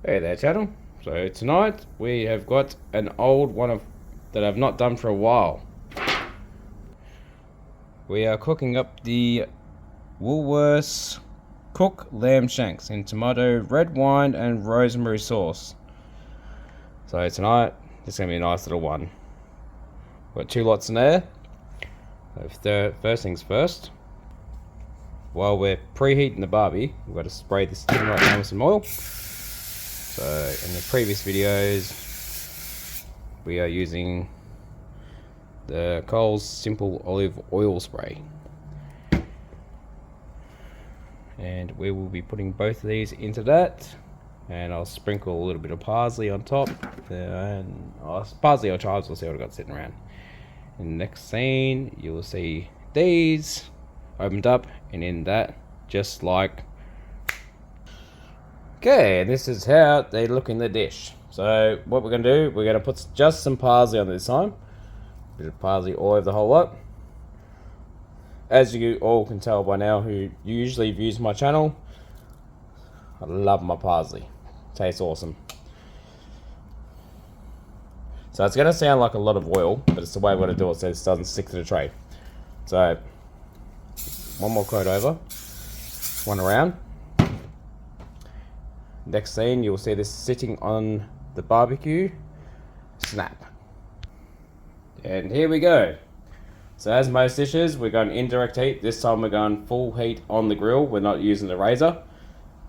Hey there, channel. So tonight we have got an old one that I've not done for a while. We are cooking up the Woolworths cook lamb shanks in tomato, red wine and rosemary sauce. So tonight this is going to be a nice little one. Got 2 lots in there. So first things first, while we're preheating the barbie, we've got to spray this thing right now with some oil. So in the previous videos we are using the Coles Simple Olive Oil Spray, and we will be putting both of these into that, and I'll sprinkle a little bit of parsley on top, and parsley or chives, we'll see what I've got sitting around. In the next scene you will see these opened up, and in that, just like okay, this is how they look in the dish. So what we're going to do, we're going to put just some parsley on this time. A bit of parsley all over the whole lot. As you all can tell by now who usually views my channel, I love my parsley. Tastes awesome. So it's going to sound like a lot of oil, but it's the way we're going to do it so it doesn't stick to the tray. So one more coat over, one around. Next scene, you'll see this sitting on the barbecue. Snap. And here we go. So as most dishes, we're going indirect heat. This time we're going full heat on the grill. We're not using the razor.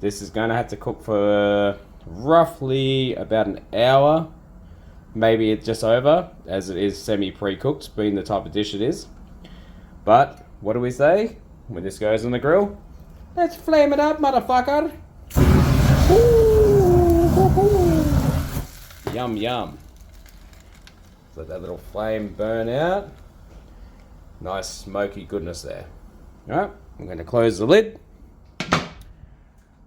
This is going to have to cook for roughly about an hour. Maybe it's just over, as it is semi-pre-cooked, being the type of dish it is. But, what do we say when this goes on the grill? Let's flame it up, motherfucker! Yum yum. Let that little flame burn out. Nice smoky goodness there. Alright, I'm going to close the lid.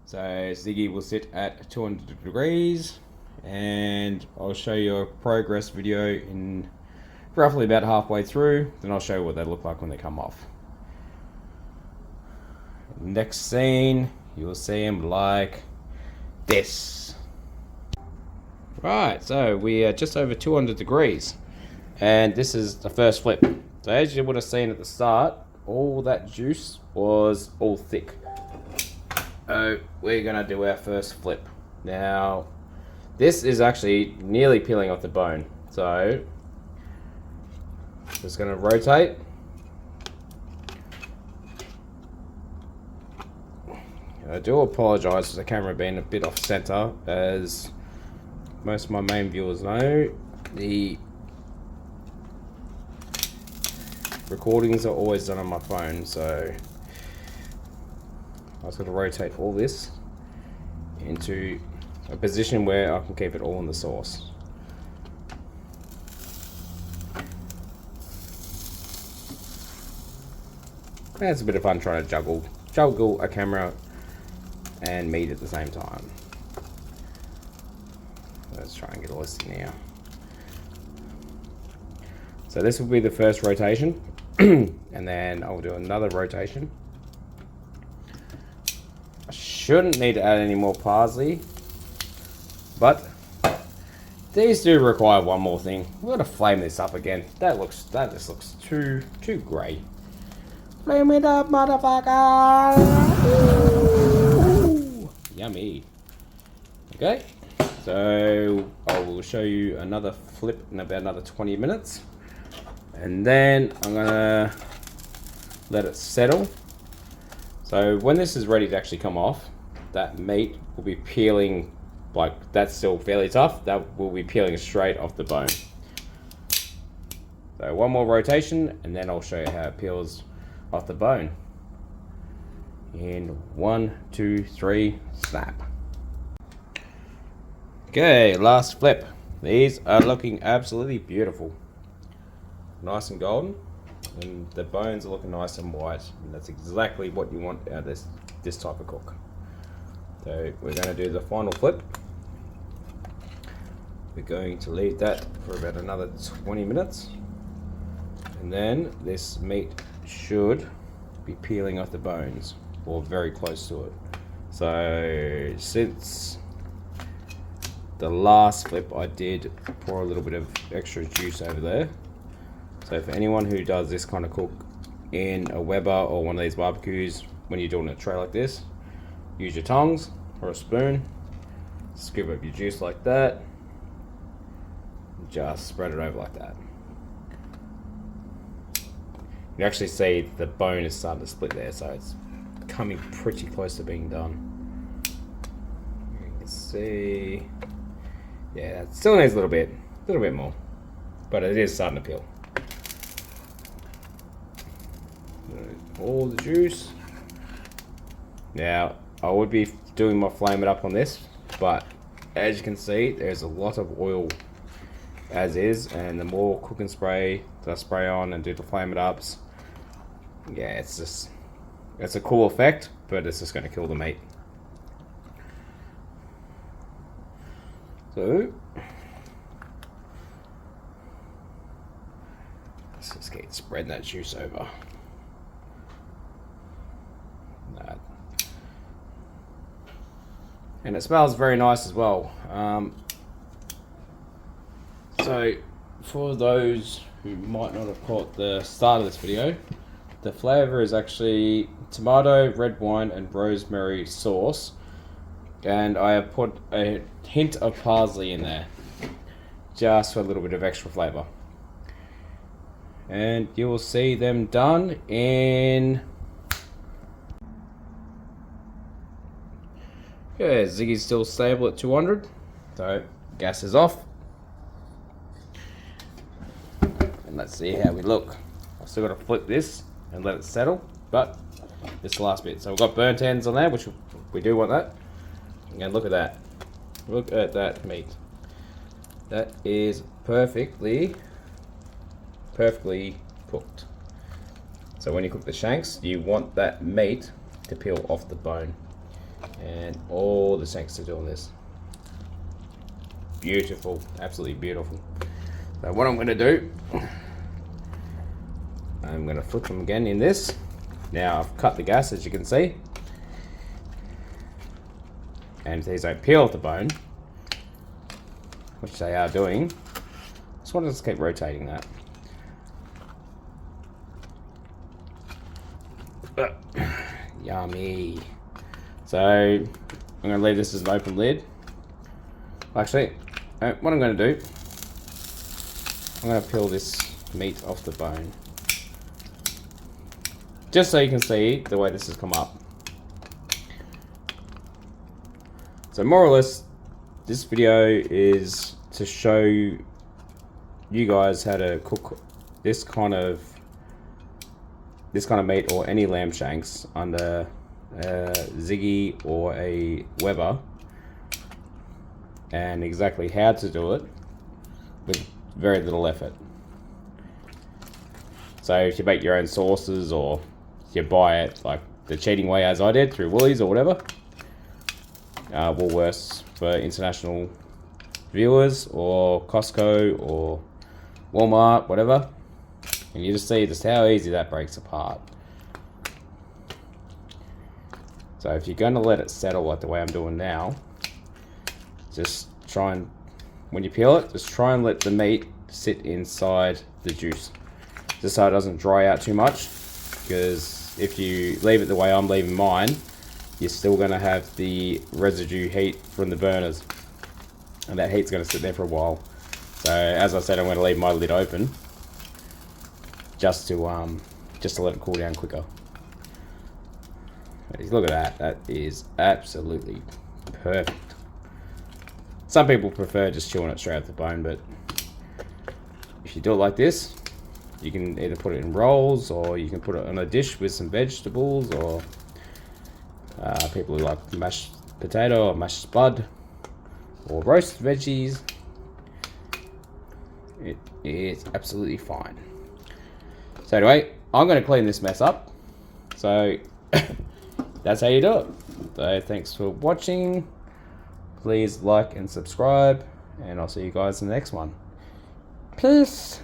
So Ziggy will sit at 200 degrees, and I'll show you a progress video in roughly about halfway through. Then I'll show you what they look like when they come off. Next scene, you'll see them like this. Right, so we are just over 200 degrees, and this is the first flip. So as you would have seen at the start, all that juice was all thick. So we're gonna do our first flip. Now, this is actually nearly peeling off the bone. So just gonna rotate. I do apologise for the camera being a bit off center, as most of my main viewers know, the recordings are always done on my phone, so I was going to rotate all this into a position where I can keep it all in the sauce. It's a bit of fun trying to juggle a camera and meat at the same time. Let's try and get all this in now. So this will be the first rotation, and then I'll do another rotation. I shouldn't need to add any more parsley, but these do require one more thing. We're gonna flame this up again. That just looks too grey. Flame it up, motherfucker! Ooh, yummy. Okay, so I will show you another flip in about another 20 minutes, and then I'm gonna let it settle. So when this is ready to actually come off, that meat will be peeling, like that's still fairly tough, that will be peeling straight off the bone. So one more rotation, and then I'll show you how it peels off the bone. In 1, 2, 3, snap. Okay, last flip. These are looking absolutely beautiful. Nice and golden, and the bones are looking nice and white, and that's exactly what you want out of this type of cook. So we're going to do the final flip. We're going to leave that for about another 20 minutes, and then this meat should be peeling off the bones, or very close to it. So since the last flip I did pour a little bit of extra juice over there. So for anyone who does this kind of cook in a Weber or one of these barbecues, when you're doing a tray like this, use your tongs or a spoon, scoop up your juice like that, just spread it over like that. You actually see the bone is starting to split there, so it's coming pretty close to being done. You can see, yeah, it still needs a little bit more, but it is starting to peel. All the juice. Now, I would be doing my flame it up on this, but as you can see, there's a lot of oil as is, and the more cooking spray that I spray on and do the flame it ups, yeah, it's a cool effect, but it's just going to kill the meat. So let's just keep spreading that juice over. And it smells very nice as well. So for those who might not have caught the start of this video, the flavor is actually tomato, red wine, and rosemary sauce. And I have put a hint of parsley in there, just for a little bit of extra flavor. And you will see them done in... Yeah, Ziggy's still stable at 200, so gas is off. And let's see how we look. I've still got to flip this and let it settle, but this is the last bit. So we've got burnt ends on there, which we do want that. And look at that. Look at that meat. That is perfectly cooked. So when you cook the shanks, you want that meat to peel off the bone. And all the shanks are doing this. Beautiful, absolutely beautiful. So what I'm going to do, I'm going to flip them again in this. Now I've cut the gas, as you can see, and if these don't peel off the bone, which they are doing, just want to just keep rotating that. Yummy. So I'm going to leave this as an open lid. Actually, what I'm going to do, I'm going to peel this meat off the bone, just so you can see the way this has come up. So more or less, this video is to show you guys how to cook this kind of meat or any lamb shanks under ziggy or a Weber, and exactly how to do it with very little effort. So if you make your own sauces, or you buy it like the cheating way as I did through Woolies or whatever, Woolworths for international viewers, or Costco or Walmart, whatever, and you just see just how easy that breaks apart. So if you're going to let it settle like the way I'm doing now, just try and, when you peel it, just try and let the meat sit inside the juice, just so it doesn't dry out too much, because if you leave it the way I'm leaving mine, you're still going to have the residue heat from the burners, and that heat's going to sit there for a while. So as I said, I'm going to leave my lid open just to let it cool down quicker. Look at that. That is absolutely perfect. Some people prefer just chewing it straight out the bone, but if you do it like this, you can either put it in rolls, or you can put it on a dish with some vegetables, or people who like mashed potato or mashed spud or roast veggies. It is absolutely fine. So anyway, I'm going to clean this mess up. So that's how you do it. So thanks for watching. Please like and subscribe, and I'll see you guys in the next one. Peace.